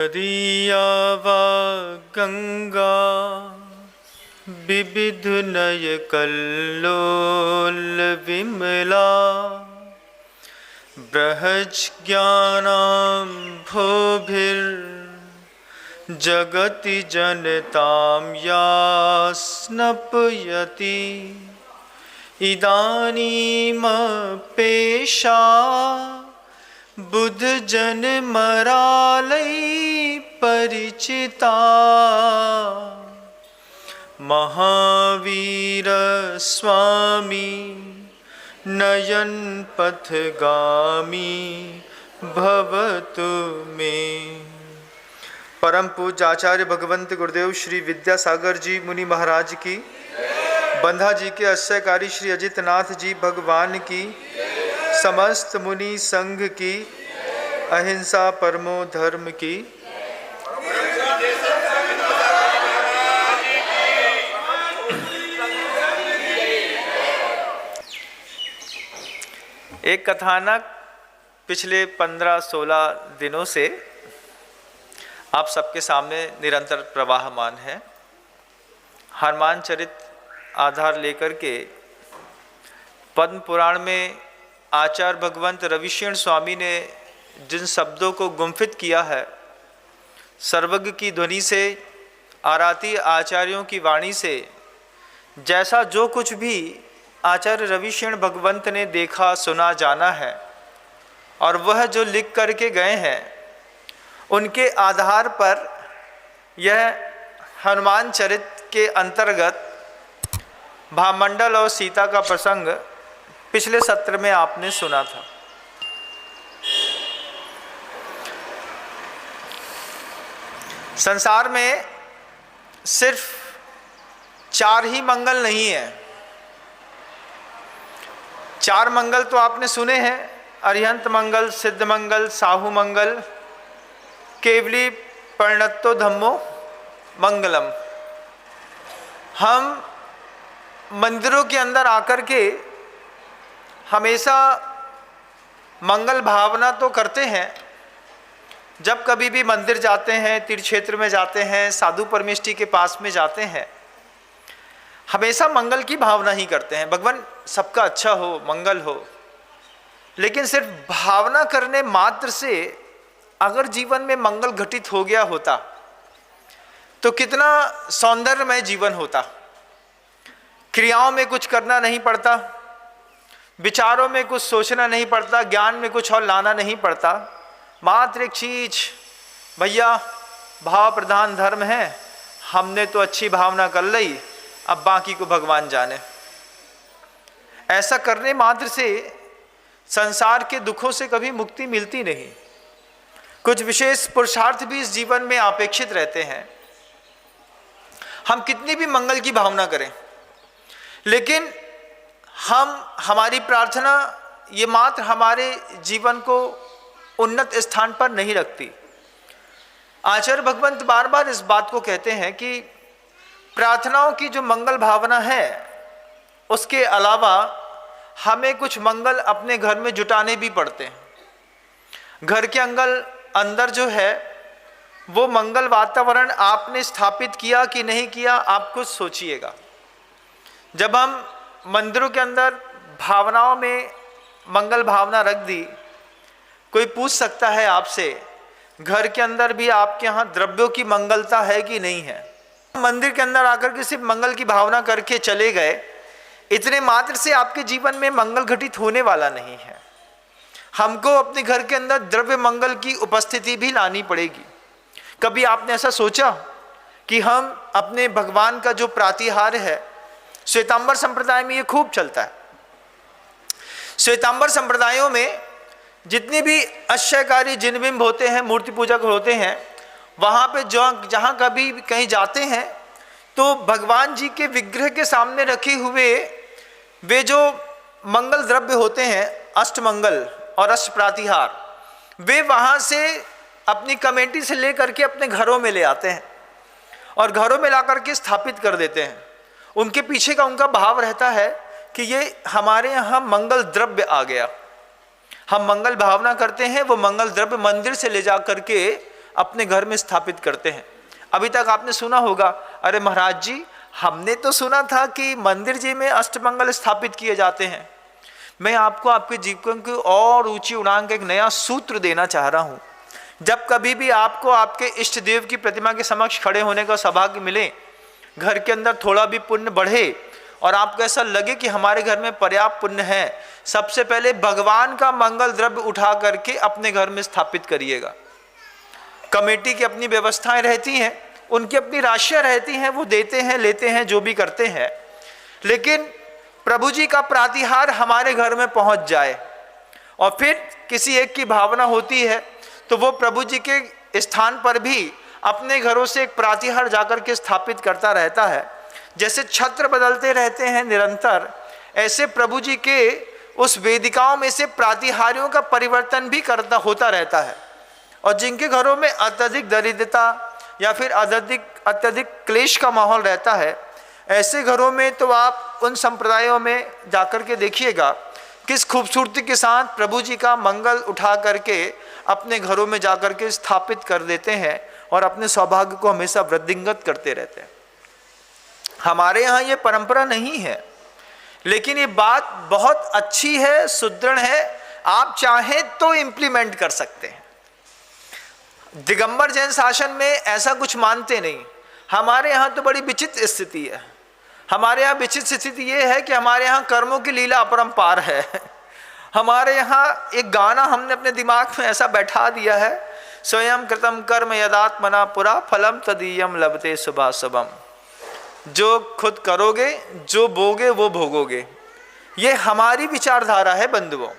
तदीया वा गंगा विविधनय कल्लोल विमला बृहज्ज्ञानाम्भोभिर्जगति जनतां या स्नपयति इदानीमपेशा बुद्ध जन मरालय परिचिता महावीर स्वामी नयन पथगामी भवतु मे। परम पूज्य आचार्य भगवंत गुरुदेव श्री विद्यासागर जी मुनि महाराज की, बंधा जी के आश्रयकारी श्री अजितनाथ जी भगवान की, समस्त मुनि संघ की, अहिंसा परमो धर्म की। एक कथानक पिछले 15-16 दिनों से आप सबके सामने निरंतर प्रवाहमान है। हनुमान चरित आधार लेकर के पद्म पुराण में आचार्य भगवंत रविशेण स्वामी ने जिन शब्दों को गुम्फित किया है, सर्वज्ञ की ध्वनि से, आराती आचार्यों की वाणी से, जैसा जो कुछ भी आचार्य रविशेण भगवंत ने देखा सुना जाना है और वह जो लिख करके गए हैं, उनके आधार पर यह हनुमान चरित के अंतर्गत भामंडल और सीता का प्रसंग पिछले सत्र में आपने सुना था। संसार में सिर्फ 4 ही मंगल नहीं है। 4 मंगल तो आपने सुने हैं, अरिहंत मंगल, सिद्ध मंगल, साहू मंगल, केवली परिणत्तो धम्मो मंगलम। हम मंदिरों के अंदर आकर के हमेशा मंगल भावना तो करते हैं। जब कभी भी मंदिर जाते हैं, तीर्थ क्षेत्र में जाते हैं, साधु परमेष्ठी के पास में जाते हैं, हमेशा मंगल की भावना ही करते हैं, भगवान सबका अच्छा हो, मंगल हो। लेकिन सिर्फ भावना करने मात्र से अगर जीवन में मंगल घटित हो गया होता तो कितना सौंदर्यमय जीवन होता। क्रियाओं में कुछ करना नहीं पड़ता, विचारों में कुछ सोचना नहीं पड़ता, ज्ञान में कुछ और लाना नहीं पड़ता। मात्र एक चीज, भैया भाव प्रधान धर्म है, हमने तो अच्छी भावना कर ली, अब बाकी को भगवान जाने। ऐसा करने मात्र से संसार के दुखों से कभी मुक्ति मिलती नहीं। कुछ विशेष पुरुषार्थ भी इस जीवन में अपेक्षित रहते हैं। हम कितनी भी मंगल की भावना करें, लेकिन हमारी प्रार्थना ये मात्र हमारे जीवन को उन्नत स्थान पर नहीं रखती। आचार्य भगवंत बार बार इस बात को कहते हैं कि प्रार्थनाओं की जो मंगल भावना है, उसके अलावा हमें कुछ मंगल अपने घर में जुटाने भी पड़ते हैं। घर के अंदर जो है वो मंगल वातावरण आपने स्थापित किया कि नहीं किया, आप कुछ सोचिएगा। जब हम मंदिरों के अंदर भावनाओं में मंगल भावना रख दी, कोई पूछ सकता है आपसे, घर के अंदर भी आपके यहाँ द्रव्यों की मंगलता है कि नहीं है? मंदिर के अंदर आकर के सिर्फ मंगल की भावना करके चले गए, इतने मात्र से आपके जीवन में मंगल घटित होने वाला नहीं है। हमको अपने घर के अंदर द्रव्य मंगल की उपस्थिति भी लानी पड़ेगी। कभी आपने ऐसा सोचा कि हम अपने भगवान का जो प्रातिहार्य है, श्वेतांबर संप्रदाय में ये खूब चलता है। श्वेतांबर संप्रदायों में जितने भी आश्चर्यकारी जिनबिंब होते हैं, मूर्ति पूजक होते हैं, वहाँ पे जहाँ कभी कहीं जाते हैं तो भगवान जी के विग्रह के सामने रखे हुए वे जो मंगल द्रव्य होते हैं, अष्टमंगल और अष्ट प्रातिहार, वे वहाँ से अपनी कमेटी से लेकर के अपने घरों में ले आते हैं और घरों में ला करके स्थापित कर देते हैं। उनके पीछे का उनका भाव रहता है कि ये हमारे यहाँ मंगल द्रव्य आ गया। हम मंगल भावना करते हैं, वो मंगल द्रव्य मंदिर से ले जा करके अपने घर में स्थापित करते हैं। अभी तक आपने सुना होगा, अरे महाराज जी हमने तो सुना था कि मंदिर जी में अष्टमंगल स्थापित किए जाते हैं। मैं आपको आपके जीवन की और ऊंची उड़ान का एक नया सूत्र देना चाह रहा हूं। जब कभी भी आपको आपके इष्ट देव की प्रतिमा के समक्ष खड़े होने का सौभाग्य मिले, घर के अंदर थोड़ा भी पुण्य बढ़े और आपको ऐसा लगे कि हमारे घर में पर्याप्त पुण्य है, सबसे पहले भगवान का मंगल द्रव्य उठा करके अपने घर में स्थापित करिएगा। कमेटी की अपनी व्यवस्थाएं रहती हैं, उनकी अपनी राशियां रहती हैं, वो देते हैं लेते हैं जो भी करते हैं, लेकिन प्रभु जी का प्रातिहार हमारे घर में पहुंच जाए और फिर किसी एक की भावना होती है तो वो प्रभु जी के स्थान पर भी अपने घरों से एक प्रातिहार जाकर के स्थापित करता रहता है। जैसे छत्र बदलते रहते हैं निरंतर, ऐसे प्रभु जी के उस वेदिकाओं में से प्रातिहारियों का परिवर्तन भी होता रहता है। और जिनके घरों में अत्यधिक दरिद्रता या फिर अत्यधिक क्लेश का माहौल रहता है, ऐसे घरों में तो आप उन संप्रदायों में जाकर के देखिएगा किस खूबसूरती के साथ प्रभु जी का मंगल उठा करके अपने घरों में जाकर के स्थापित कर देते हैं और अपने सौभाग्य को हमेशा वृद्धिंगत करते रहते हैं। हमारे यहाँ ये परंपरा नहीं है, लेकिन ये बात बहुत अच्छी है, सुदृढ़ है, आप चाहें तो इम्प्लीमेंट कर सकते हैं। दिगंबर जैन शासन में ऐसा कुछ मानते नहीं। हमारे यहाँ तो बड़ी विचित्र स्थिति है। हमारे यहाँ विचित्र स्थिति ये है कि हमारे यहाँ कर्मों की लीला अपरंपार है। हमारे यहाँ एक गाना हमने अपने दिमाग में ऐसा बैठा दिया है, स्वयं कृतम कर्म यदात्मना पुरा फलम तदीयम लभते शुभाशुभम। जो खुद करोगे, जो बोगे वो भोगोगे। ये हमारी विचारधारा है बंधुओं,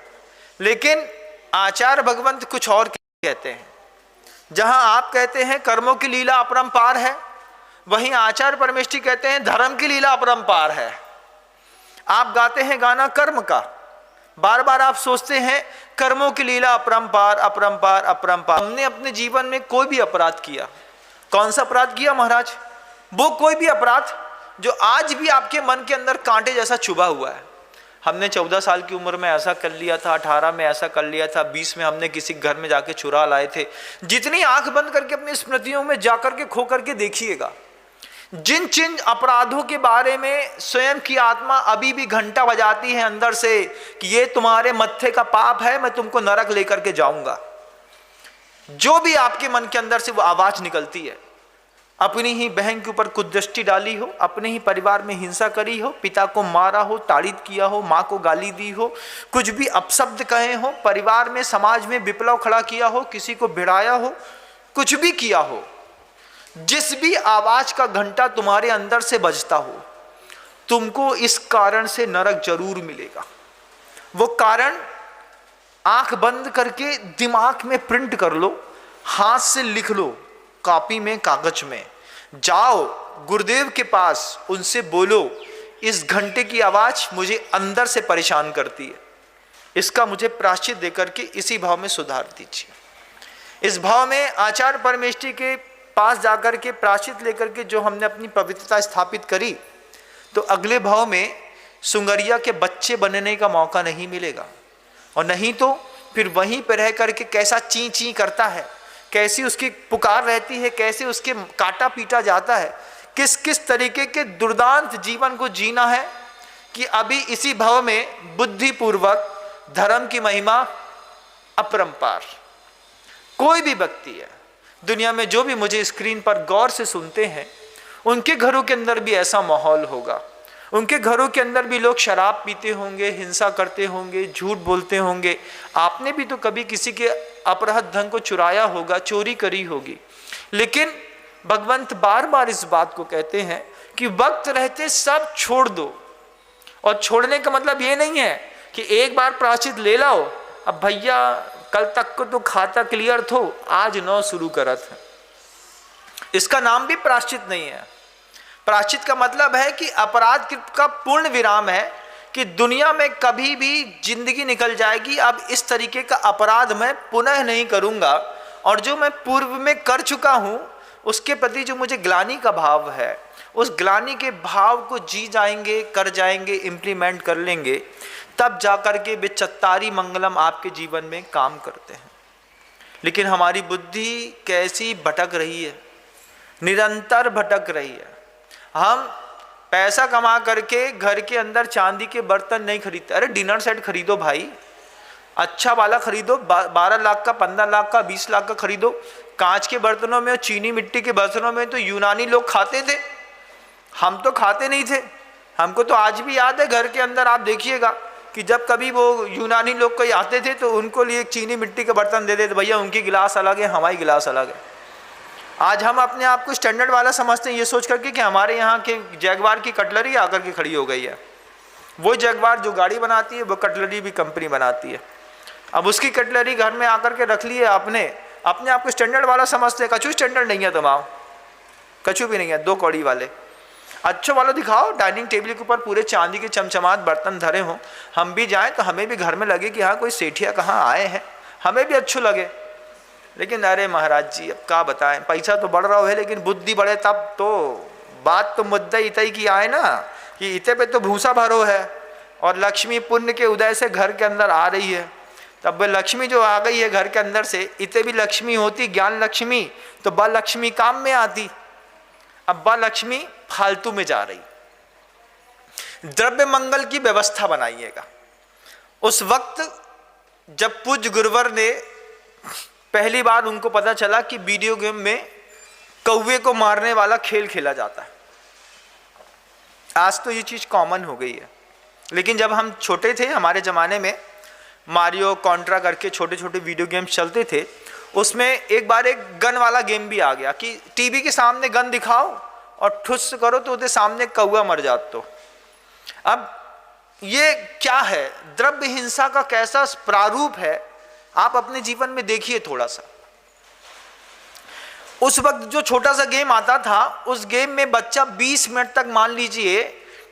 लेकिन आचार्य भगवंत कुछ और कहते हैं। जहां आप कहते हैं कर्मों की लीला अपरंपार है, वहीं आचार्य परमेष्ठी कहते हैं धर्म की लीला अपरंपार है। आप गाते हैं गाना कर्म का, बार बार आप सोचते हैं कर्मों की लीला अपरंपार अपरंपार अपरंपार। हमने अपने जीवन में कोई भी अपराध किया, कौन सा अपराध किया महाराज? वो कोई भी अपराध जो आज भी आपके मन के अंदर कांटे जैसा चुभा हुआ है। हमने 14 साल की उम्र में ऐसा कर लिया था, 18 में ऐसा कर लिया था, 20 में हमने किसी घर में जाके चुरा लाए थे। जितनी आंख बंद करके अपनी स्मृतियों में जाकर के खो करके देखिएगा, जिन जिन अपराधों के बारे में स्वयं की आत्मा अभी भी घंटा बजाती है अंदर से कि ये तुम्हारे मत्थे का पाप है, मैं तुमको नरक लेकर के जाऊंगा, जो भी आपके मन के अंदर से वो आवाज निकलती है, अपनी ही बहन के ऊपर कुदृष्टि डाली हो, अपने ही परिवार में हिंसा करी हो, पिता को मारा हो, ताड़ित किया हो, माँ को गाली दी हो, कुछ भी अपशब्द कहे हो, परिवार में समाज में विप्लव खड़ा किया हो, किसी को भिड़ाया हो, कुछ भी किया हो, जिस भी आवाज का घंटा तुम्हारे अंदर से बजता हो, तुमको इस कारण से नरक जरूर मिलेगा। वो कारण आंख बंद करके दिमाग में प्रिंट कर लो, हाथ से लिख लो, कॉपी में कागज में, जाओ गुरुदेव के पास, उनसे बोलो इस घंटे की आवाज मुझे अंदर से परेशान करती है, इसका मुझे प्रायश्चित देकर के इसी भाव में सुधार दीजिए। इस भाव में आचार्य परमेष्ठी के पास जाकर के प्रायश्चित लेकर के जो हमने अपनी पवित्रता स्थापित करी, तो अगले भाव में सुंगरिया के बच्चे बनने का मौका नहीं मिलेगा। और नहीं तो फिर वहीं पर रह करके कैसा ची ची करता है, कैसी उसकी पुकार रहती है, कैसे उसके काटा पीटा जाता है, किस किस तरीके के दुर्दांत जीवन को जीना है कि अभी इसी भाव में बुद्धिपूर्वक धर्म की महिमा अपरंपार। कोई भी व्यक्ति है दुनिया में जो भी मुझे स्क्रीन पर गौर से सुनते हैं, उनके घरों के अंदर भी ऐसा माहौल होगा। उनके घरों के अंदर भी लोग शराब पीते होंगे, हिंसा करते होंगे, झूठ बोलते होंगे। आपने भी तो कभी किसी के अपराध धन को चुराया होगा, चोरी करी होगी। लेकिन भगवंत बार बार इस बात को कहते हैं कि वक्त रहते सब छोड़ दो। और छोड़ने का मतलब ये नहीं है कि एक बार प्रायश्चित ले लाओ, अब भैया कल तक को तो खाता क्लियर थो, आज 9 शुरू करत है। इसका नाम भी प्रायश्चित नहीं है। प्रायश्चित का मतलब है कि अपराध का पूर्ण विराम है कि दुनिया में कभी भी जिंदगी निकल जाएगी, अब इस तरीके का अपराध मैं पुनः नहीं करूंगा, और जो मैं पूर्व में कर चुका हूं उसके प्रति जो मुझे ग्लानि का भाव है, उस ग्लानि के भाव को जी जाएंगे, कर जाएंगे, इम्प्लीमेंट कर लेंगे, तब जाकर के वे चत्तारी मंगलम आपके जीवन में काम करते हैं। लेकिन हमारी बुद्धि कैसी भटक रही है, निरंतर भटक रही है। हम पैसा कमा करके घर के अंदर चांदी के बर्तन नहीं खरीदते। अरे डिनर सेट खरीदो भाई, अच्छा वाला खरीदो, 12 लाख का, 15 लाख का, 20 लाख का खरीदो। कांच के बर्तनों में और चीनी मिट्टी के बर्तनों में तो यूनानी लोग खाते थे, हम तो खाते नहीं थे। हमको तो आज भी याद है, घर के अंदर आप देखिएगा कि जब कभी वो यूनानी लोग कोई आते थे तो उनको लिए एक चीनी मिट्टी के बर्तन दे देते, भैया उनकी गिलास अलग है, हमारी गिलास अलग है। आज हम अपने आप को स्टैंडर्ड वाला समझते हैं, ये सोच करके कि हमारे यहाँ के जैगवार की कटलरी आकर के खड़ी हो गई है। वो जैगवार जो गाड़ी बनाती है वो कटलरी भी कंपनी बनाती है। अब उसकी कटलरी घर में आकर के रख लिए आपने, अपने आप को स्टैंडर्ड वाला समझते हैं। कछु स्टैंडर्ड नहीं है तुम्हारा, कछु भी नहीं है। 2 कौड़ी वाले अच्छे वाला दिखाओ, डाइनिंग टेबल के ऊपर पूरे चांदी के चमचमात बर्तन धरे हों, हम भी जाएं तो हमें भी घर में लगे कि हाँ कोई सेठिया कहाँ आए हैं, हमें भी अच्छे लगे। लेकिन अरे महाराज जी अब क्या बताएं, पैसा तो बढ़ रहा है लेकिन बुद्धि बढ़े तब तो। बात तो मुद्दा इतई की आए ना कि इते पे तो भूसा भरो है और लक्ष्मी पुण्य के उदय से घर के अंदर आ रही है। तब वह लक्ष्मी जो आ गई है घर के अंदर से, इते भी लक्ष्मी होती ज्ञान लक्ष्मी तो बा लक्ष्मी काम में आती। अब बा लक्ष्मी फालतू में जा रही। द्रव्य मंगल की व्यवस्था बनाइएगा। उस वक्त जब पूज्य गुरुवर ने पहली बार उनको पता चला कि वीडियो गेम में कौवे को मारने वाला खेल खेला जाता है। आज तो ये चीज कॉमन हो गई है, लेकिन जब हम छोटे थे हमारे जमाने में मारियो कॉन्ट्रा करके छोटे छोटे वीडियो गेम्स चलते थे। उसमें एक बार एक गन वाला गेम भी आ गया कि टीवी के सामने गन दिखाओ और ठुस करो तो उसके सामने कौवा मर जाता। तो अब ये क्या है, द्रव्य हिंसा का कैसा प्रारूप है, आप अपने जीवन में देखिए थोड़ा सा। उस वक्त जो छोटा सा गेम आता था, उस गेम में बच्चा 20 मिनट तक मान लीजिए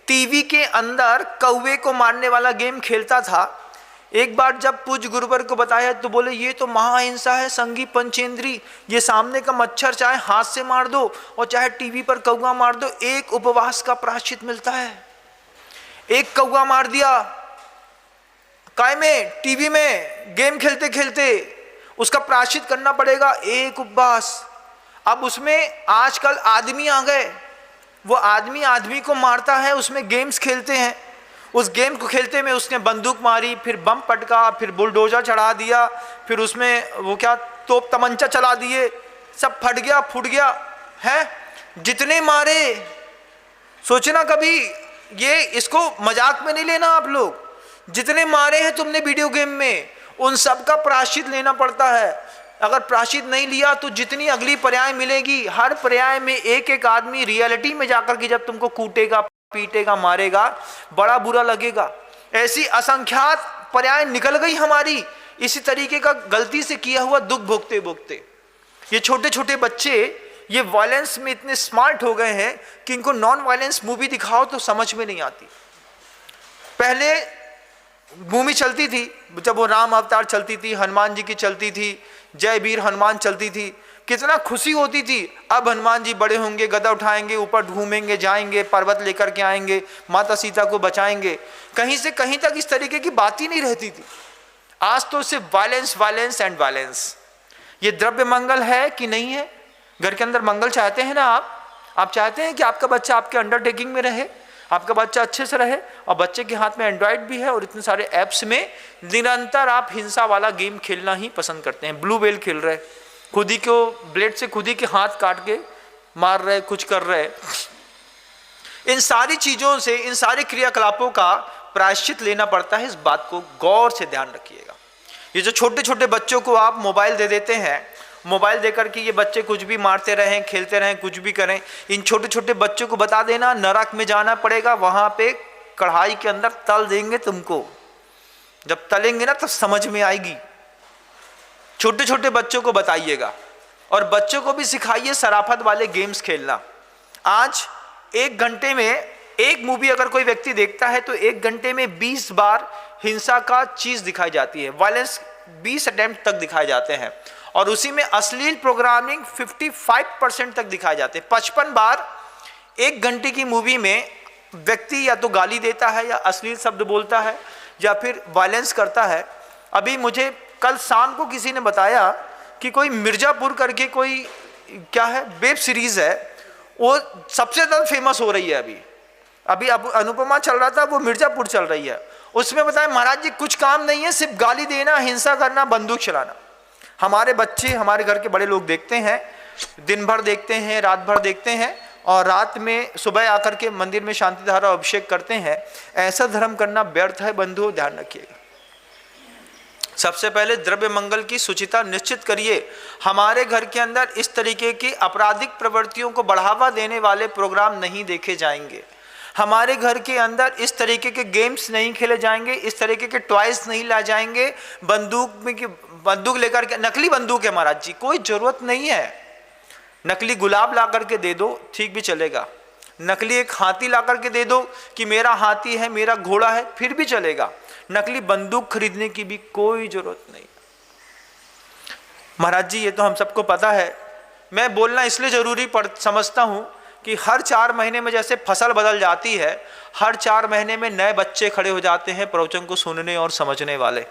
टीवी के अंदर कौवे को मारने वाला गेम खेलता था। एक बार जब पूज्य गुरुवर को बताया तो बोले ये तो महाहिंसा है, संगी पंचेंद्री, ये सामने का मच्छर चाहे हाथ से मार दो और चाहे टीवी पर कौवा मार दो, एक उपवास का प्रायश्चित मिलता है। एक कौवा मार दिया काय में, टीवी में गेम खेलते खेलते, उसका प्रायश्चित करना पड़ेगा एक उपवास। अब उसमें आजकल आदमी आ गए, वो आदमी आदमी को मारता है, उसमें गेम्स खेलते हैं। उस गेम को खेलते में उसने बंदूक मारी, फिर बम पटका, फिर बुलडोजर चढ़ा दिया, फिर उसमें वो क्या तोप तमंचा चला दिए, सब फट गया फूट गया है। जितने मारे, सोचना कभी ये इसको मजाक में नहीं लेना आप लोग, जितने मारे हैं तुमने वीडियो गेम में उन सब का प्रायश्चित लेना पड़ता है। अगर प्रायश्चित नहीं लिया तो जितनी अगली पर्याय मिलेगी, हर पर्याय में एक एक आदमी रियलिटी में जाकर के जब तुमको कूटेगा पीटेगा मारेगा, बड़ा बुरा लगेगा। ऐसी असंख्यात पर्याय निकल गई हमारी इसी तरीके का गलती से किया हुआ दुख भोगते भोगते। ये छोटे छोटे बच्चे ये वायलेंस में इतने स्मार्ट हो गए हैं कि इनको नॉन वायलेंस मूवी दिखाओ तो समझ में नहीं आती। पहले मूवी चलती थी, जब वो राम अवतार चलती थी, हनुमान जी की चलती थी, जय वीर हनुमान चलती थी, कितना खुशी होती थी। अब हनुमान जी बड़े होंगे, गदा उठाएंगे, ऊपर घूमेंगे, जाएंगे, पर्वत लेकर के आएंगे, माता सीता को बचाएंगे, कहीं से कहीं तक इस तरीके की बात ही नहीं रहती थी। आज तो सिर्फ वायलेंस वायलेंस एंड वायलेंस। ये द्रव्य मंगल है कि नहीं है? घर के अंदर मंगल चाहते हैं ना आप चाहते हैं कि आपका बच्चा आपके अंडरटेकिंग में रहे, आपका बच्चा अच्छे से रहे, और बच्चे के हाथ में एंड्रॉयड भी है और इतने सारे ऐप्स में निरंतर आप हिंसा वाला गेम खेलना ही पसंद करते हैं। ब्लू व्हेल खेल रहे, खुद ही को ब्लेड से खुद ही के हाथ काट के मार रहे, कुछ कर रहे। इन सारी चीजों से, इन सारे क्रियाकलापों का प्रायश्चित लेना पड़ता है। इस बात को गौर से ध्यान रखिएगा। ये जो छोटे छोटे बच्चों को आप मोबाइल दे देते हैं, मोबाइल देकर के ये बच्चे कुछ भी मारते रहें, खेलते रहें, कुछ भी करें, इन छोटे छोटे बच्चों को बता देना नरक में जाना पड़ेगा, वहां पे कढ़ाई के अंदर तल देंगे तुमको। जब तलेंगे ना तब समझ में आएगी। छोटे छोटे बच्चों को बताइएगा और बच्चों को भी सिखाइए शराफत वाले गेम्स खेलना। आज 1 घंटे में एक मूवी अगर कोई व्यक्ति देखता है तो 1 घंटे में 20 बार हिंसा का चीज दिखाई जाती है, वायलेंस 20 अटेम्प्ट तक दिखाए जाते हैं, और उसी में अश्लील प्रोग्रामिंग 55% तक दिखाए जाते हैं। 55 बार 1 घंटे की मूवी में व्यक्ति या तो गाली देता है या अश्लील शब्द बोलता है या फिर वायलेंस करता है। अभी मुझे कल शाम को किसी ने बताया कि कोई मिर्ज़ापुर करके कोई क्या है वेब सीरीज़ है, वो सबसे ज़्यादा फेमस हो रही है अभी अब अनुपमा चल रहा था, वो मिर्ज़ापुर चल रही है। उसमें बताएं महाराज जी कुछ काम नहीं है, सिर्फ गाली देना, हिंसा करना, बंदूक चलाना। हमारे बच्चे, हमारे घर के बड़े लोग देखते हैं, दिन भर देखते हैं, रात भर देखते हैं, और रात में सुबह आकर के मंदिर में शांति धारा अभिषेक करते हैं। ऐसा धर्म करना व्यर्थ है बंधुओं, ध्यान रखिएगा। सबसे पहले द्रव्य मंगल की शुचिता निश्चित करिए। हमारे घर के अंदर इस तरीके की आपराधिक प्रवृत्तियों को बढ़ावा देने वाले प्रोग्राम नहीं देखे जाएंगे। हमारे घर के अंदर इस तरीके के गेम्स नहीं खेले जाएंगे, इस तरीके के टॉयज नहीं ला जाएंगे। बंदूक लेकर के, नकली बंदूक है महाराज जी, कोई जरूरत नहीं है। नकली गुलाब ला करके दे दो, ठीक भी चलेगा। नकली एक हाथी ला करके दे दो कि मेरा हाथी है, मेरा घोड़ा है, फिर भी चलेगा। नकली बंदूक खरीदने की भी कोई जरूरत नहीं। महाराज जी ये तो हम सबको पता है। मैं बोलना इसलिए जरूरी समझता हूं कि हर 4 महीने में जैसे फसल बदल जाती है, हर 4 महीने में नए बच्चे खड़े हो जाते हैं प्रवचन को सुनने और समझने वाले।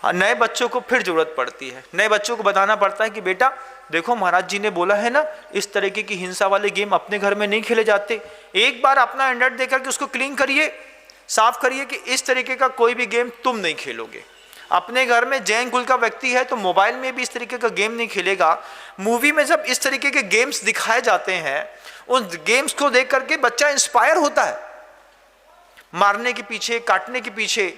नए बच्चों को फिर जरूरत पड़ती है, नए बच्चों को बताना पड़ता है कि बेटा देखो महाराज जी ने बोला है ना, इस तरीके की हिंसा वाले गेम अपने घर में नहीं खेले जाते। एक बार अपना एंड्रॉइड देकर के उसको क्लीन करिए, साफ करिए कि इस तरीके का कोई भी गेम तुम नहीं खेलोगे। अपने घर में जैन कुल का व्यक्ति है तो मोबाइल में भी इस तरीके का गेम नहीं खेलेगा। मूवी में जब इस तरीके के गेम्स दिखाए जाते हैं, उन गेम्स को देख करके बच्चा इंस्पायर होता है मारने के पीछे, काटने के पीछे।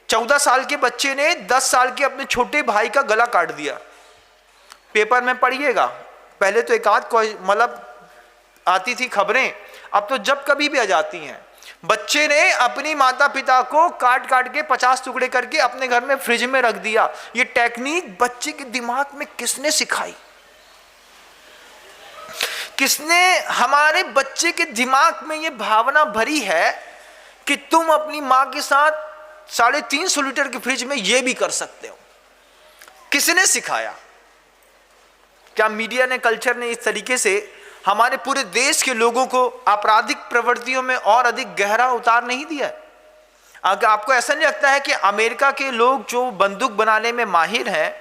14 साल के बच्चे ने 10 साल के अपने छोटे भाई का गला काट दिया। पेपर में पढ़िएगा, पहले तो एक आध मतलब आती थी खबरें, अब तो जब कभी भी आ जाती हैं। बच्चे ने अपनी माता पिता को काट काट के 50 टुकड़े करके अपने घर में फ्रिज में रख दिया। ये टेक्निक बच्चे के दिमाग में किसने सिखाई? किसने हमारे बच्चे के दिमाग में ये भावना भरी है कि तुम अपनी मां के साथ 350 लीटर के फ्रिज में ये भी कर सकते हो? किसने सिखाया? क्या मीडिया ने, कल्चर ने इस तरीके से हमारे पूरे देश के लोगों को आपराधिक प्रवृत्तियों में और अधिक गहरा उतार नहीं दिया? अगर आपको ऐसा नहीं लगता है कि अमेरिका के लोग जो बंदूक बनाने में माहिर हैं,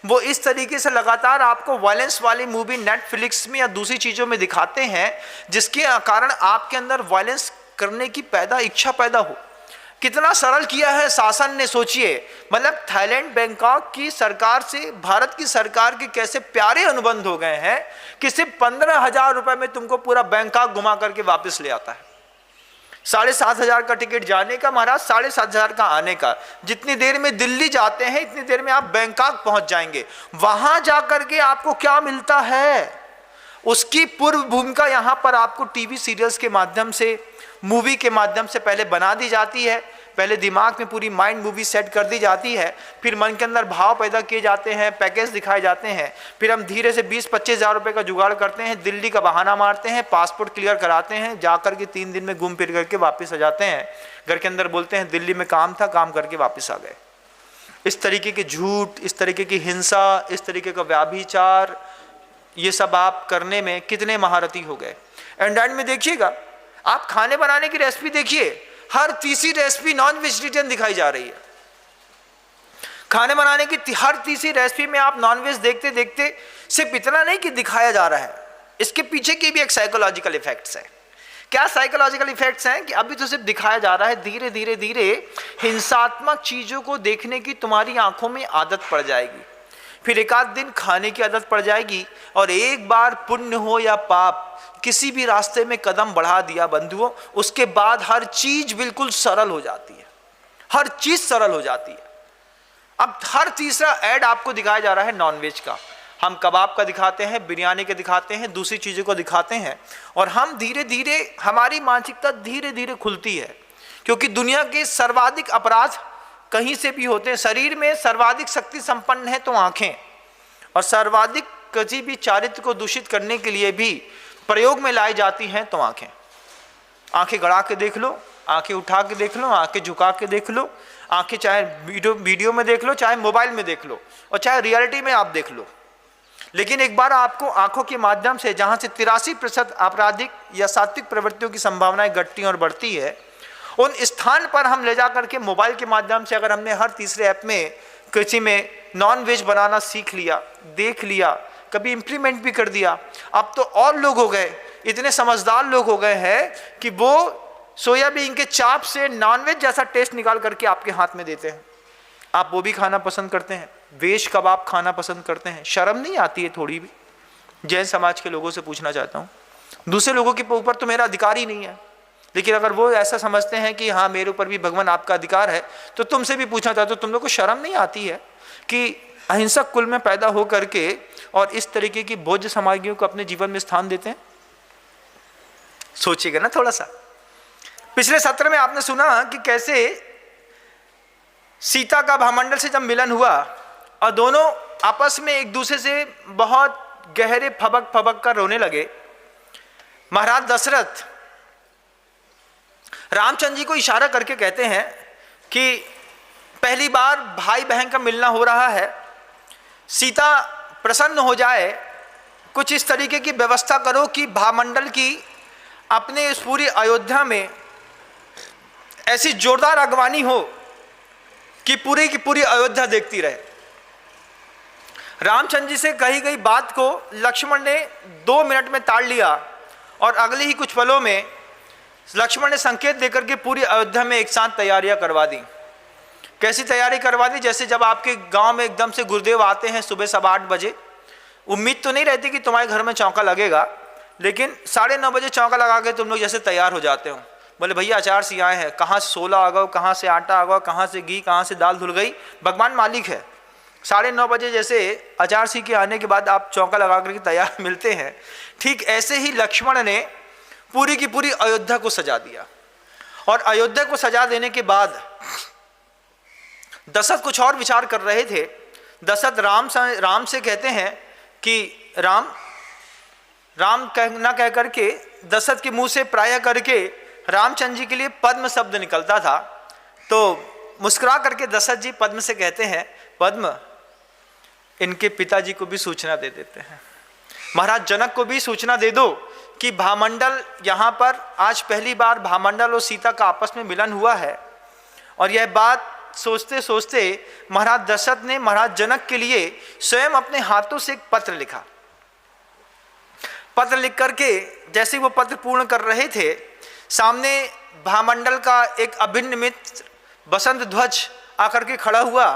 वो इस तरीके से लगातार आपको वायलेंस वाली मूवी नेटफ्लिक्स में या दूसरी चीज़ों में दिखाते हैं, जिसके कारण आपके अंदर वायलेंस करने की इच्छा पैदा हो? कितना सरल किया है शासन ने, सोचिए। मतलब थाईलैंड, बैंकॉक की सरकार से भारत की सरकार के कैसे प्यारे अनुबंध हो गए हैं कि सिर्फ 15,000 रुपए में तुमको पूरा बैंकॉक घुमा करके वापस ले आता है। 7,500 का टिकट जाने का महाराज, 7,500 का आने का। जितनी देर में दिल्ली जाते हैं इतनी देर में आप बैंकॉक पहुंच जाएंगे। वहां जाकर के आपको क्या मिलता है, उसकी पूर्व भूमिका यहां पर आपको टीवी सीरियल्स के माध्यम से, मूवी के माध्यम से पहले बना दी जाती है। पहले दिमाग में पूरी माइंड मूवी सेट कर दी जाती है, फिर मन के अंदर भाव पैदा किए जाते हैं, पैकेज दिखाए जाते हैं। फिर हम धीरे से 20-25 हज़ार रुपये का जुगाड़ करते हैं, दिल्ली का बहाना मारते हैं, पासपोर्ट क्लियर कराते हैं, जाकर के 3 दिन में घूम फिर करके वापस आ जाते हैं। घर के अंदर बोलते हैं दिल्ली में काम था, काम करके वापस आ गए। इस तरीके के झूठ, इस तरीके की हिंसा, इस तरीके का व्याभिचार, ये सब आप करने में कितने महारथी हो गए। एंड्रॉइड में देखिएगा, आप खाने बनाने की रेसिपी देखिए, हर तीसरी रेसिपी नॉन वेजिटेरियन दिखाई जा रही है। खाने बनाने की हर तीसरी रेसिपी में आप नॉनवेज देखते देखते सिर्फ इतना नहीं कि दिखाया जा रहा है, इसके पीछे की भी एक साइकोलॉजिकल इफेक्ट्स है। क्या साइकोलॉजिकल इफेक्ट्स हैं कि अभी तो सिर्फ दिखाया जा रहा है, धीरे धीरे धीरे हिंसात्मक चीजों को देखने की तुम्हारी आंखों में आदत पड़ जाएगी, फिर एक आध दिन खाने की आदत पड़ जाएगी, और एक बार पुण्य हो या पाप किसी भी रास्ते में कदम बढ़ा दिया बंधुओं, उसके बाद हर चीज बिल्कुल सरल हो जाती है, हर चीज सरल हो जाती है। अब हर तीसरा ऐड आपको दिखाया जा रहा है नॉनवेज का। हम कबाब का दिखाते हैं, बिरयानी का दिखाते हैं, दूसरी चीज़ों को दिखाते हैं, और हम धीरे धीरे, हमारी मानसिकता धीरे धीरे खुलती है, क्योंकि दुनिया के सर्वाधिक अपराध कहीं से भी होते हैं। शरीर में सर्वाधिक शक्ति संपन्न है तो आंखें, और सर्वाधिक किसी भी चारित्र को दूषित करने के लिए भी प्रयोग में लाई जाती हैं तो आंखें। आंखें गड़ा के देख लो, आंखें उठा के देख लो, आंखें झुका के देख लो, आंखें चाहे वीडियो में देख लो, चाहे मोबाइल में देख लो, और चाहे रियलिटी में आप देख लो। लेकिन एक बार आपको आंखों के माध्यम से, जहां से 83% आपराधिक या सात्विक प्रवृत्तियों की संभावनाएं घटती और बढ़ती है, उन स्थान पर हम ले जा करके मोबाइल के माध्यम से, अगर हमने हर तीसरे ऐप में किसी में नॉन वेज बनाना सीख लिया, देख लिया, कभी इम्प्लीमेंट भी कर दिया। अब तो और लोग हो गए, इतने समझदार लोग हो गए हैं कि वो सोयाबीन के चाप से नॉनवेज जैसा टेस्ट निकाल करके आपके हाथ में देते हैं। आप वो भी खाना पसंद करते हैं, वेज कबाब खाना पसंद करते हैं। शर्म नहीं आती है थोड़ी भी? जैन समाज के लोगों से पूछना चाहता हूँ, दूसरे लोगों के ऊपर तो मेरा अधिकार ही नहीं है, लेकिन अगर वो ऐसा समझते हैं कि हाँ मेरे ऊपर भी भगवान आपका अधिकार है, तो तुमसे भी पूछना चाहता हूँ, तुम लोग को शर्म नहीं आती है कि अहिंसक कुल में पैदा हो करके और इस तरीके की भोज्य सामग्रियों को अपने जीवन में स्थान देते हैं? सोचिएगा ना थोड़ा सा। पिछले सत्र में आपने सुना कि कैसे सीता का भामंडल से जब मिलन हुआ और दोनों आपस में एक दूसरे से बहुत गहरे फबक फबक कर रोने लगे। महाराज दशरथ रामचंद्र जी को इशारा करके कहते हैं कि पहली बार भाई बहन का मिलना हो रहा है, सीता प्रसन्न हो जाए, कुछ इस तरीके की व्यवस्था करो कि भामंडल की अपने इस पूरी अयोध्या में ऐसी जोरदार अगवानी हो कि पूरी की पूरी अयोध्या देखती रहे। रामचंद्र जी से कही गई बात को लक्ष्मण ने 2 मिनट में ताड़ लिया और अगले ही कुछ पलों में लक्ष्मण ने संकेत देकर के पूरी अयोध्या में एक साथ तैयारियां करवा दी। कैसी तैयारी करवा दी? जैसे जब आपके गांव में एकदम से गुरुदेव आते हैं सुबह 8:15 बजे, उम्मीद तो नहीं रहती कि तुम्हारे घर में चौका लगेगा, लेकिन 9:30 बजे चौका लगा के तुम लोग जैसे तैयार हो जाते हो। बोले भैया अचार सी आए हैं, कहाँ से सोला आ गया, कहाँ से आटा आ गया, कहाँ से घी, कहाँ से दाल धुल गई, भगवान मालिक है। 9:30 बजे जैसे अचार सी के आने के बाद आप चौका लगा करके तैयार मिलते हैं, ठीक ऐसे ही लक्ष्मण ने पूरी की पूरी अयोध्या को सजा दिया। और अयोध्या को सजा देने के बाद दशरथ कुछ और विचार कर रहे थे। दशरथ राम से कहते हैं कि राम कह करके दशरथ के मुंह से प्राय करके रामचंद्र जी के लिए पद्म शब्द निकलता था। तो मुस्कुरा करके दशरथ जी पद्म से कहते हैं, पद्म इनके पिताजी को भी सूचना दे देते हैं, महाराज जनक को भी सूचना दे दो कि भामंडल यहाँ पर आज पहली बार भामंडल और सीता का आपस में मिलन हुआ है। और यह बात सोचते सोचते महाराज दशरथ ने महाराज जनक के लिए स्वयं अपने हाथों से एक पत्र लिखा। पत्र लिख करके जैसे वो पत्र पूर्ण कर रहे थे, सामने भामंडल का एक अभिन्न मित्र बसंत ध्वज आकर के खड़ा हुआ।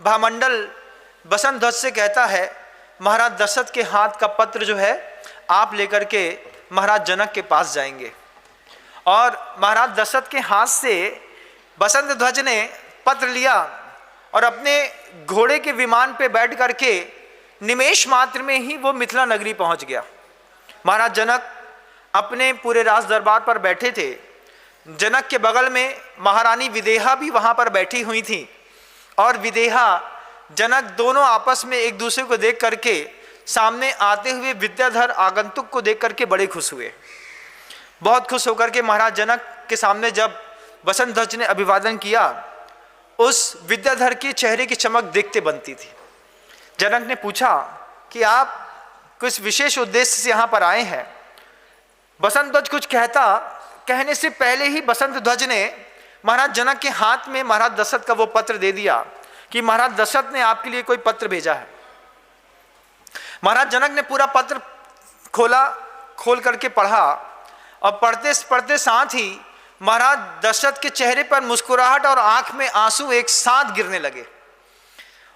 भामंडल बसंत ध्वज से कहता है, महाराज दशरथ के हाथ का पत्र जो है आप लेकर के महाराज जनक के पास जाएंगे। और महाराज दशरथ के हाथ से बसंत ध्वज ने पत्र लिया और अपने घोड़े के विमान पे बैठ करके निमेष मात्र में ही वो मिथिला नगरी पहुंच गया। महाराज जनक अपने पूरे राज दरबार पर बैठे थे। जनक के बगल में महारानी विदेहा भी वहां पर बैठी हुई थी और विदेहा जनक दोनों आपस में एक दूसरे को देख करके सामने आते हुए विद्याधर आगंतुक को देख करके बड़े खुश हुए। बहुत खुश होकर के महाराज जनक के सामने जब बसंत ध्वज ने अभिवादन किया, उस विद्याधर के चेहरे की चमक देखते बनती थी। जनक ने पूछा कि आप किस विशेष उद्देश्य से यहाँ पर आए हैं? बसंत ध्वज कुछ कहने से पहले ही बसंत ध्वज ने महाराज जनक के हाथ में महाराज दशरथ का वो पत्र दे दिया कि महाराज दशरथ ने आपके लिए कोई पत्र भेजा है। महाराज जनक ने पूरा पत्र खोल करके पढ़ा और पढ़ते पढ़ते साथ ही महाराज दशरथ के चेहरे पर मुस्कुराहट और आंख में आंसू एक साथ गिरने लगे।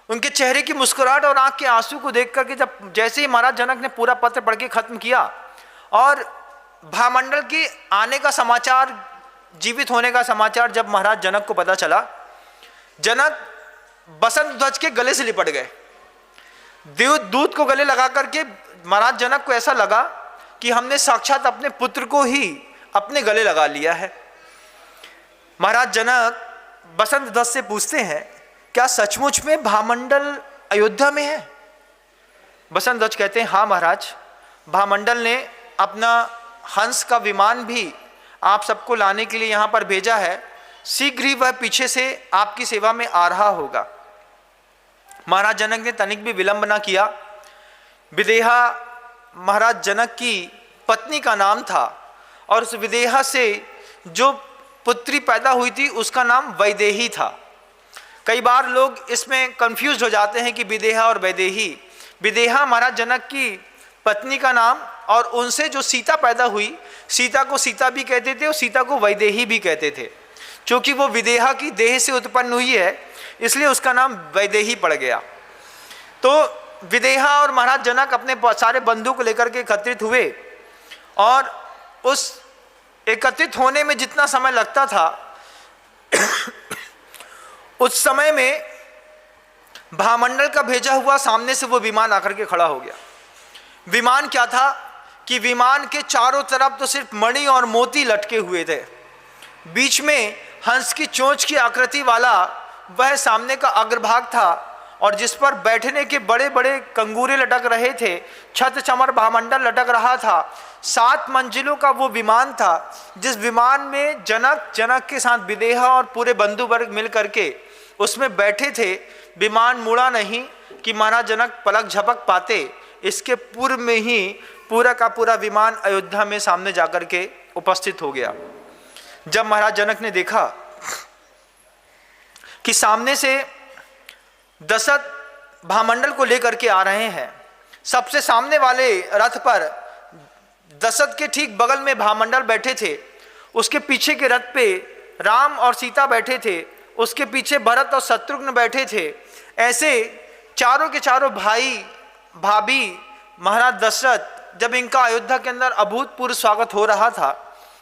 उनके चेहरे की मुस्कुराहट और आंख के आंसू को देख करके जैसे ही महाराज जनक ने पूरा पत्र पढ़ के खत्म किया और भामंडल के आने का समाचार, जीवित होने का समाचार जब महाराज जनक को पता चला, जनक बसंत ध्वज के गले से लिपट गए। दूध को गले लगा करके महाराज जनक को ऐसा लगा कि हमने साक्षात अपने पुत्र को ही अपने गले लगा लिया है। महाराज जनक बसंत ध्वज से पूछते हैं, क्या सचमुच में भामंडल अयोध्या में है? बसंत ध्वज कहते हैं, हाँ महाराज, भामंडल ने अपना हंस का विमान भी आप सबको लाने के लिए यहाँ पर भेजा है। शीघ्र ही वह पीछे से आपकी सेवा में आ रहा होगा। महाराज जनक ने तनिक भी विलंब ना किया। विदेहा महाराज जनक की पत्नी का नाम था और उस विदेहा से जो पुत्री पैदा हुई थी उसका नाम वैदेही था। कई बार लोग इसमें कंफ्यूज हो जाते हैं कि विदेहा और वैदेही। विदेहा महाराज जनक की पत्नी का नाम, और उनसे जो सीता पैदा हुई, सीता को सीता भी कहते थे और सीता को वैदेही भी कहते थे। क्योंकि वो विदेहा की देह से उत्पन्न हुई है, इसलिए उसका नाम वैदेही पड़ गया। तो विदेहा और महाराज जनक अपने सारे बंधु को लेकर के एकत्रित हुए, और उस एकत्रित होने में जितना समय लगता था उस समय में भामंडल का भेजा हुआ सामने से वो विमान आकर के खड़ा हो गया। विमान क्या था कि विमान के चारों तरफ तो सिर्फ मणि और मोती लटके हुए थे। बीच में हंस की चोंच की आकृति वाला वह सामने का अग्रभाग था, और जिस पर बैठने के बड़े बड़े कंगूरे लटक रहे थे। छत चमर भामंडल लटक रहा था। 7 मंजिलों का वो विमान था, जिस विमान में जनक के साथ विदेहा और पूरे बंधु वर्ग मिल करके उसमें बैठे थे। विमान मुड़ा नहीं कि महाराज जनक पलक झपक पाते, इसके पूर्व में ही पूरा का पूरा विमान अयोध्या में सामने जाकर के उपस्थित हो गया। जब महाराज जनक ने देखा कि सामने से दशरथ भामंडल को लेकर के आ रहे हैं, सबसे सामने वाले रथ पर दशरथ के ठीक बगल में भामंडल बैठे थे, उसके पीछे के रथ पे राम और सीता बैठे थे, उसके पीछे भरत और शत्रुघ्न बैठे थे। ऐसे चारों के चारों भाई भाभी महाराज दशरथ, जब इनका अयोध्या के अंदर अभूतपूर्व स्वागत हो रहा था,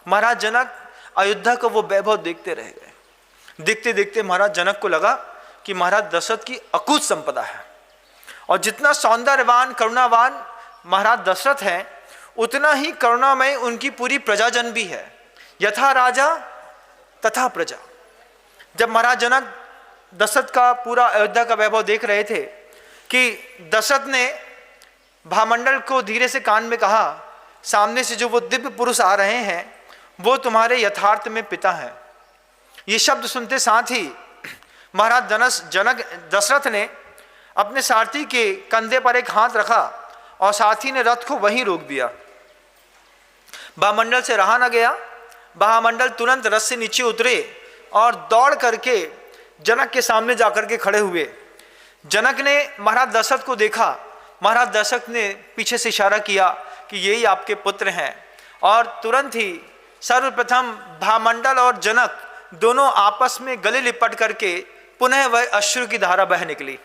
महाराज जनक अयोध्या को वो वैभव देखते रह गए। देखते देखते महाराज जनक को लगा कि महाराज दशरथ की अकूत संपदा है, और जितना सौंदर्यवान करुणावान महाराज दशरथ हैं, उतना ही करुणामय उनकी पूरी प्रजाजन भी है। यथा राजा तथा प्रजा। जब महाराज जनक दशरथ का पूरा अयोध्या का वैभव देख रहे थे कि दशरथ ने भामंडल को धीरे से कान में कहा, सामने से जो वो दिव्य पुरुष आ रहे हैं वो तुम्हारे यथार्थ में पिता हैं। ये शब्द सुनते साथ ही महाराज जनक दशरथ ने अपने सारथी के कंधे पर एक हाथ रखा और सारथी ने रथ को वहीं रोक दिया। भामंडल से रहा न गया। भामंडल तुरंत रथ से नीचे उतरे और दौड़ करके जनक के सामने जाकर के खड़े हुए। जनक ने महाराज दशरथ को देखा। महाराज दशरथ ने पीछे से इशारा किया कि यही आपके पुत्र हैं, और तुरंत ही सर्वप्रथम भामंडल और जनक दोनों आपस में गले लिपट करके पुनः वह अश्रु की धारा बह निकली।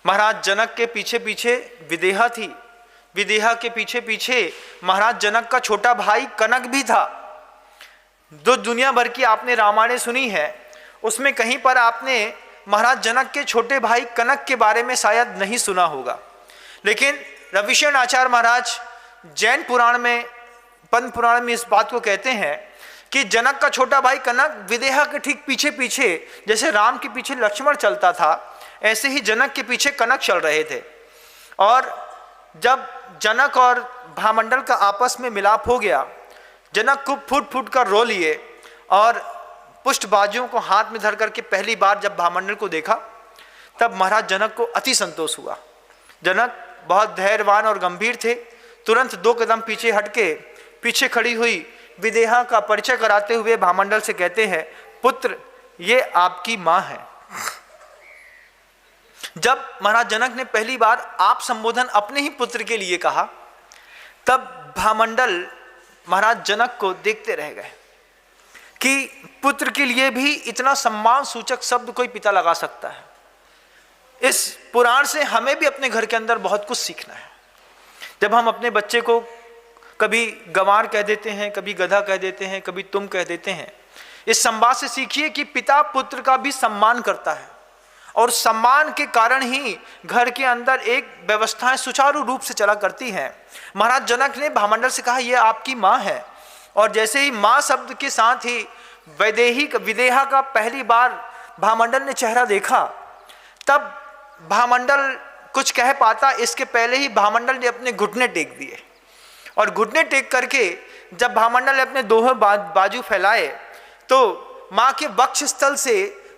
महाराज जनक के पीछे पीछे विदेहा थी। विदेहा के पीछे पीछे महाराज जनक का छोटा भाई कनक भी था। जो दुनिया भर की आपने रामायण सुनी है, उसमें कहीं पर आपने महाराज जनक के छोटे भाई कनक के बारे में शायद नहीं सुना होगा। लेकिन रविशरण आचार्य महाराज जैन पुराण में, पद्म पुराण में इस बात को कहते हैं कि जनक का छोटा भाई कनक विदेहा के ठीक पीछे पीछे, जैसे राम के पीछे लक्ष्मण चलता था, ऐसे ही जनक के पीछे कनक चल रहे थे। और जब जनक और भामंडल का आपस में मिलाप हो गया, जनक खूब फूट फूट कर रो लिए, और पुष्ट बाजुओं को हाथ में धर करके पहली बार जब भामंडल को देखा, तब महाराज जनक को अति संतोष हुआ। जनक बहुत धैर्यवान और गंभीर थे। तुरंत 2 कदम पीछे हटके पीछे खड़ी हुई विदेहा का परिचय कराते हुए भामंडल से कहते हैं, पुत्र ये आपकी मां है। जब महाराज जनक ने पहली बार आप संबोधन अपने ही पुत्र के लिए कहा, तब भामंडल महाराज जनक को देखते रह गए कि पुत्र के लिए भी इतना सम्मान सूचक शब्द कोई पिता लगा सकता है। इस पुराण से हमें भी अपने घर के अंदर बहुत कुछ सीखना है। जब हम अपने बच्चे को कभी गंवार कह देते हैं, कभी गधा कह देते हैं, कभी तुम कह देते हैं, इस संवाद से सीखिए कि पिता पुत्र का भी सम्मान करता है, और सम्मान के कारण ही घर के अंदर एक व्यवस्थाएं सुचारू रूप से चला करती हैं। महाराज जनक ने भामंडल से कहा, यह आपकी माँ है। और जैसे ही माँ शब्द के साथ ही विदेहा का पहली बार भामंडल ने चेहरा देखा, तब भामंडल कुछ कह पाता इसके पहले ही भामंडल ने अपने घुटने टेक दिए, और घुटने टेक करके जब भामंडल ने अपने दोनों बाजू फैलाए, तो माँ के वक्षस्थल से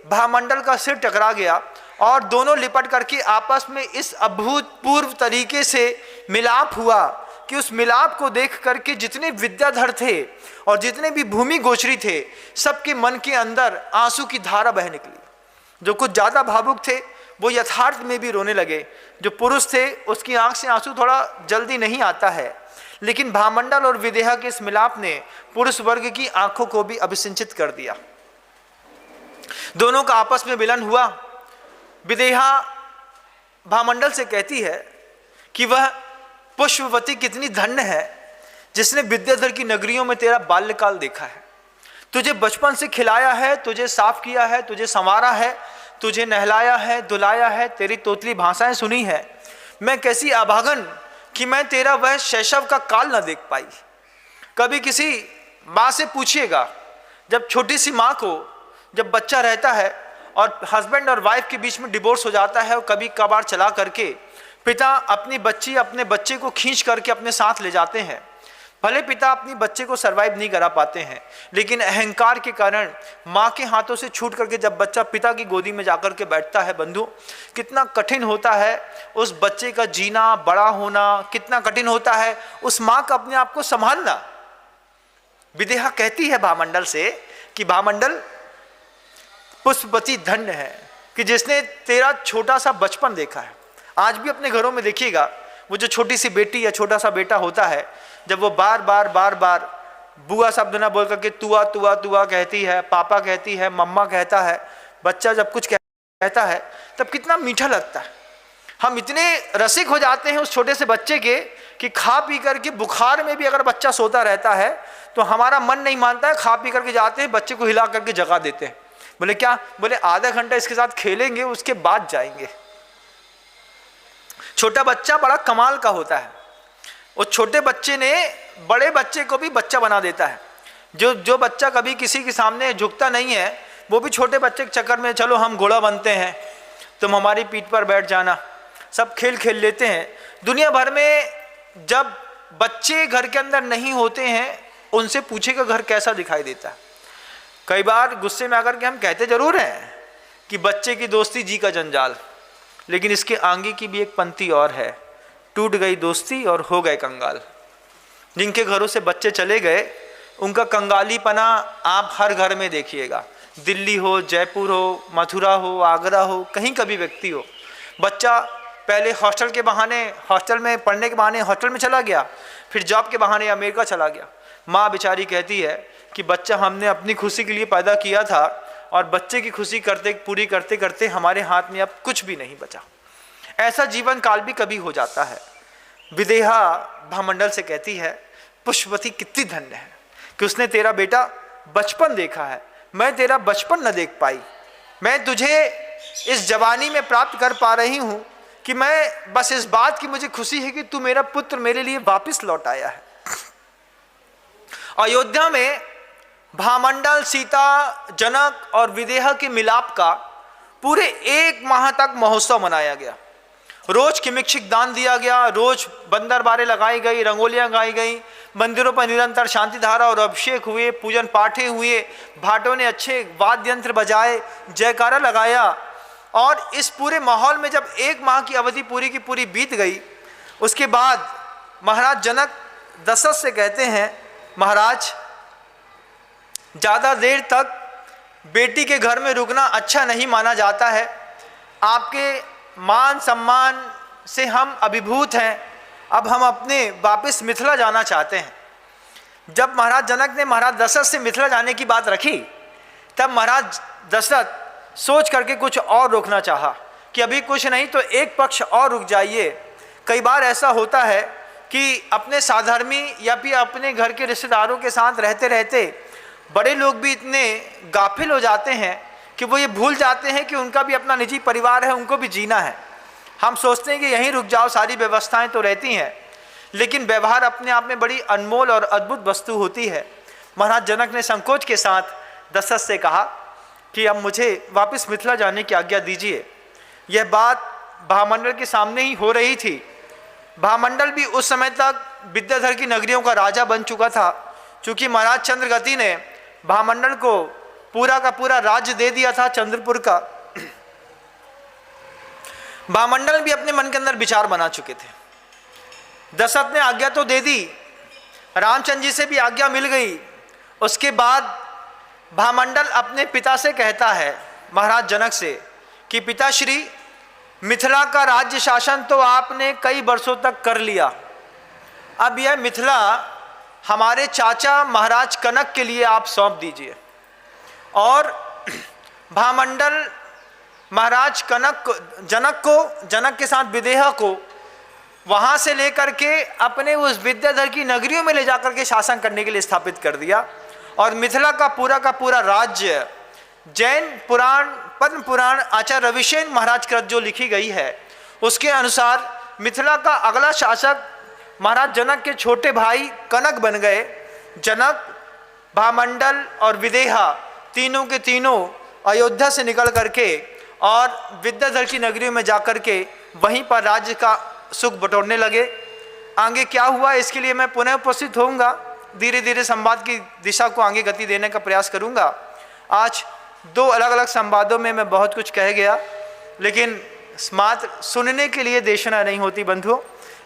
भामंडल का सिर टकरा गया, और दोनों लिपट करके आपस में इस अभूतपूर्व तरीके से मिलाप हुआ कि उस मिलाप को देख करके जितने विद्याधर थे और जितने भी भूमि गोचरी थे, सबके मन के अंदर आंसू की धारा बह निकली। जो कुछ ज़्यादा भावुक थे वो यथार्थ में भी रोने लगे। जो पुरुष थे उसकी आंख से आंसू थोड़ा जल्दी नहीं आता है, लेकिन भामंडल और विदेहा के इस मिलाप ने पुरुष वर्ग की आंखों को भी अभिसिंचित कर दिया। दोनों का आपस में मिलन हुआ। विदेहा भामंडल से कहती है कि वह पुष्पवती कितनी धन्य है जिसने विद्याधर की नगरियों में तेरा बाल्यकाल देखा है, तुझे बचपन से खिलाया है, तुझे साफ किया है, तुझे संवारा है, तुझे नहलाया है, धुलाया है, तेरी तोतली भाषाएं सुनी है। मैं कैसी अभागन कि मैं तेरा वह शैशव का काल न देख पाई। कभी किसी माँ से पूछिएगा, जब छोटी सी माँ को जब बच्चा रहता है और हस्बैंड और वाइफ के बीच में डिवोर्स हो जाता है और कभी कभार चला करके पिता अपनी बच्ची अपने बच्चे को खींच करके अपने साथ ले जाते हैं। भले पिता अपनी बच्चे को सरवाइव नहीं करा पाते हैं, लेकिन अहंकार के कारण माँ के हाथों से छूट करके जब बच्चा पिता की गोदी में जाकर के बैठता है, बंधु कितना कठिन होता है उस बच्चे का जीना, बड़ा होना, कितना कठिन होता है उस माँ का अपने आप को संभालना। विदेहा कहती है भामंडल से कि भामंडल पुष्पवती धन्य है कि जिसने तेरा छोटा सा बचपन देखा है। आज भी अपने घरों में देखिएगा, वो जो छोटी सी बेटी या छोटा सा बेटा होता है, जब वो बार बार बुआ शब्द ना बोल करके तुआ तुआ तुआ कहती है, पापा कहती है, मम्मा कहता है, बच्चा जब कुछ कहता है तब कितना मीठा लगता है। हम इतने रसिक हो जाते हैं उस छोटे से बच्चे के कि खा पी करके बुखार में भी अगर बच्चा सोता रहता है तो हमारा मन नहीं मानता है, खा पी करके जाते हैं, बच्चे को हिला करके जगा देते हैं। बोले क्या? बोले आधा घंटा इसके साथ खेलेंगे उसके बाद जाएंगे। छोटा बच्चा बड़ा कमाल का होता है। उस छोटे बच्चे ने बड़े बच्चे को भी बच्चा बना देता है। जो बच्चा कभी किसी के सामने झुकता नहीं है वो भी छोटे बच्चे के चक्कर में चलो हम घोड़ा बनते हैं, तुम हमारी पीठ पर बैठ जाना, सब खेल खेल लेते हैं। दुनिया भर में जब बच्चे घर के अंदर नहीं होते हैं उनसे पूछेगा घर कैसा दिखाई देता है। कई बार गुस्से में आकर के हम कहते जरूर हैं कि बच्चे की दोस्ती जी का जंजाल, लेकिन इसके आगे की भी एक पंक्ति और है, टूट गई दोस्ती और हो गए कंगाल। जिनके घरों से बच्चे चले गए उनका कंगालीपना आप हर घर में देखिएगा। दिल्ली हो, जयपुर हो, मथुरा हो, आगरा हो, कहीं का भी व्यक्ति हो, बच्चा पहले हॉस्टल के बहाने, हॉस्टल में पढ़ने के बहाने हॉस्टल में चला गया, फिर जॉब के बहाने अमेरिका चला गया। माँ बेचारी कहती है कि बच्चा हमने अपनी खुशी के लिए पैदा किया था और बच्चे की खुशी पूरी करते करते हमारे हाथ में अब कुछ भी नहीं बचा। ऐसा जीवन काल भी कभी हो जाता है। विदेहा भामंडल से कहती है पुष्पवती कितनी धन्य है कि उसने तेरा बेटा बचपन देखा है, मैं तेरा बचपन न देख पाई। मैं तुझे इस जवानी में प्राप्त कर पा रही हूँ कि मैं बस इस बात की मुझे खुशी है कि तू मेरा पुत्र मेरे लिए वापस लौट आया है। अयोध्या में भामंडल, सीता, जनक और विदेहा के मिलाप का पूरे 1 माह तक महोत्सव मनाया गया। रोज किमिक्षिक दान दिया गया, रोज बंदरबारें लगाई गई, रंगोलियां गाई गई, मंदिरों पर निरंतर शांति धारा और अभिषेक हुए, पूजन पाठे हुए, भाटों ने अच्छे वाद्य यंत्र बजाए, जयकारा लगाया। और इस पूरे माहौल में जब 1 माह की अवधि पूरी की पूरी बीत गई, उसके बाद महाराज जनक दशरथ से कहते हैं, महाराज ज़्यादा देर तक बेटी के घर में रुकना अच्छा नहीं माना जाता है। आपके मान सम्मान से हम अभिभूत हैं, अब हम अपने वापस मिथिला जाना चाहते हैं। जब महाराज जनक ने महाराज दशरथ से मिथिला जाने की बात रखी, तब महाराज दशरथ सोच करके कुछ और रोकना चाहा कि अभी कुछ नहीं तो एक पक्ष और रुक जाइए। कई बार ऐसा होता है कि अपने साधर्मी या फिर अपने घर के रिश्तेदारों के साथ रहते रहते बड़े लोग भी इतने गाफिल हो जाते हैं कि वो ये भूल जाते हैं कि उनका भी अपना निजी परिवार है, उनको भी जीना है। हम सोचते हैं कि यहीं रुक जाओ, सारी व्यवस्थाएं तो रहती हैं, लेकिन व्यवहार अपने आप में बड़ी अनमोल और अद्भुत वस्तु होती है। महाराज जनक ने संकोच के साथ दशरथ से कहा कि अब मुझे वापस मिथिला जाने की आज्ञा दीजिए। यह बात भामंडल के सामने ही हो रही थी। भामंडल भी उस समय तक विद्याधर की नगरियों का राजा बन चुका था, क्योंकि महाराज चंद्रगति ने भामंडल को पूरा का पूरा राज्य दे दिया था, चंद्रपुर का। भामंडल भी अपने मन के अंदर विचार बना चुके थे। दशरथ ने आज्ञा तो दे दी, रामचंद्र जी से भी आज्ञा मिल गई। उसके बाद भामंडल अपने पिता से कहता है महाराज जनक से कि पिताश्री, मिथिला का राज्य शासन तो आपने कई वर्षों तक कर लिया, अब यह मिथिला हमारे चाचा महाराज कनक के लिए आप सौंप दीजिए। और भामंडल महाराज जनक के साथ विदेहा को वहाँ से लेकर के अपने उस विद्याधर की नगरियों में ले जाकर के शासन करने के लिए स्थापित कर दिया। और मिथिला का पूरा राज्य जैन पुराण, पद्म पुराण आचार्य रविसेन महाराज कृत जो लिखी गई है उसके अनुसार मिथिला का अगला शासक महाराज जनक के छोटे भाई कनक बन गए। जनक, भामंडल और विदेहा तीनों के तीनों अयोध्या से निकल करके और विद्याधर की नगरी में जाकर के वहीं पर राज्य का सुख बटोरने लगे। आगे क्या हुआ इसके लिए मैं पुनः उपस्थित होऊंगा, धीरे धीरे संवाद की दिशा को आगे गति देने का प्रयास करूंगा। आज दो अलग अलग संवादों में मैं बहुत कुछ कह गया, लेकिन मात्र सुनने के लिए देशना नहीं होती बंधुओं,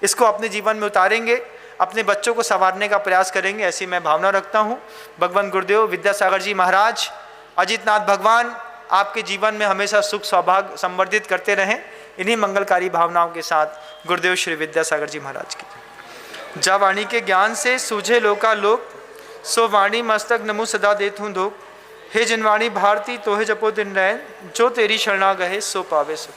इसको अपने जीवन में उतारेंगे, अपने बच्चों को संवारने का प्रयास करेंगे, ऐसी मैं भावना रखता हूँ। भगवान गुरुदेव विद्यासागर जी महाराज, अजितनाथ भगवान आपके जीवन में हमेशा सुख सौभाग्य संवर्धित करते रहें। इन्हीं मंगलकारी भावनाओं के साथ गुरुदेव श्री विद्यासागर जी महाराज की। जा वाणी के ज्ञान से सूझे लोकालोक, सो वाणी मस्तक नमो सदा देत हूँ धोख। हे जिनवाणी भारती तोहे जपो दिन रैन, जो तेरी शरणा गहे सो पावे सुख।